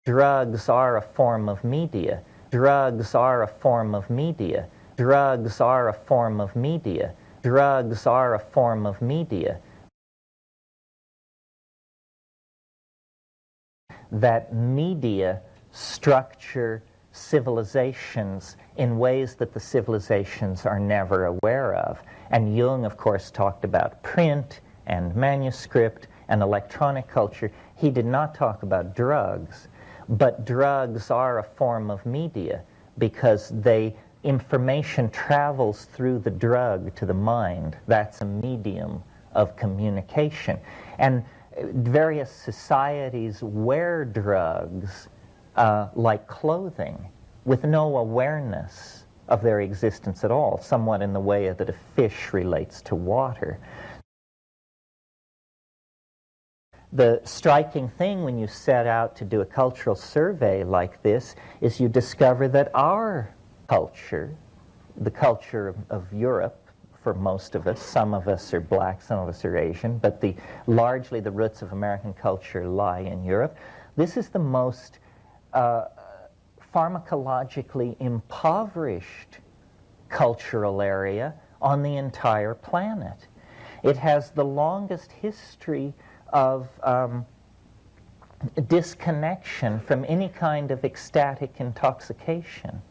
Drugs are a form of media. Drugs are a form of media. Drugs are a form of media. Drugs are a form of media. That media structure civilizations in ways that the civilizations are never aware of. And Jung, of course, talked about print and manuscript and electronic culture. He did not talk about drugs, but drugs are a form of media because information travels through the drug to the mind. That's a medium of communication. And various societies wear drugs like clothing with no awareness of their existence at all, somewhat in the way that a fish relates to water. The striking thing when you set out to do a cultural survey like this is you discover that our culture, the culture of Europe, for most of us, some of us are black, some of us are Asian, but largely the roots of American culture lie in Europe. This is the most pharmacologically impoverished cultural area on the entire planet. It has the longest history of disconnection from any kind of ecstatic intoxication.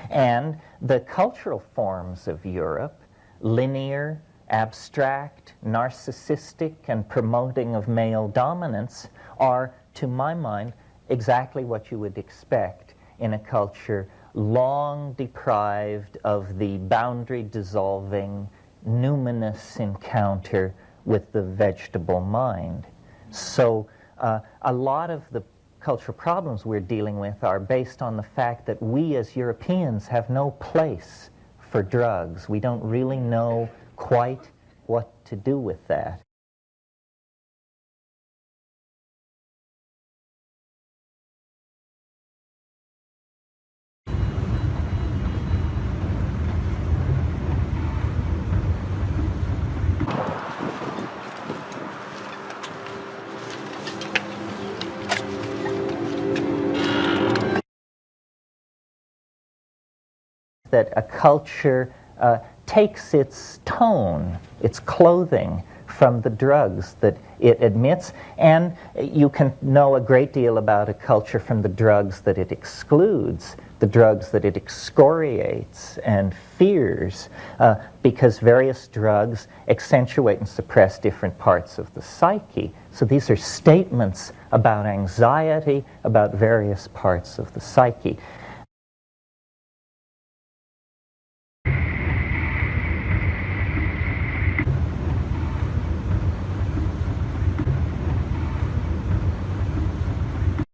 And the cultural forms of Europe, linear, abstract, narcissistic, and promoting of male dominance, are, to my mind, exactly what you would expect in a culture long deprived of the boundary-dissolving, numinous encounter with the vegetable mind. So a lot of the cultural problems we're dealing with are based on the fact that we as Europeans have no place for drugs. We don't really know quite what to do with that. That a culture takes its tone, its clothing, from the drugs that it admits, and you can know a great deal about a culture from the drugs that it excludes, the drugs that it excoriates and fears, because various drugs accentuate and suppress different parts of the psyche. So these are statements about anxiety, about various parts of the psyche.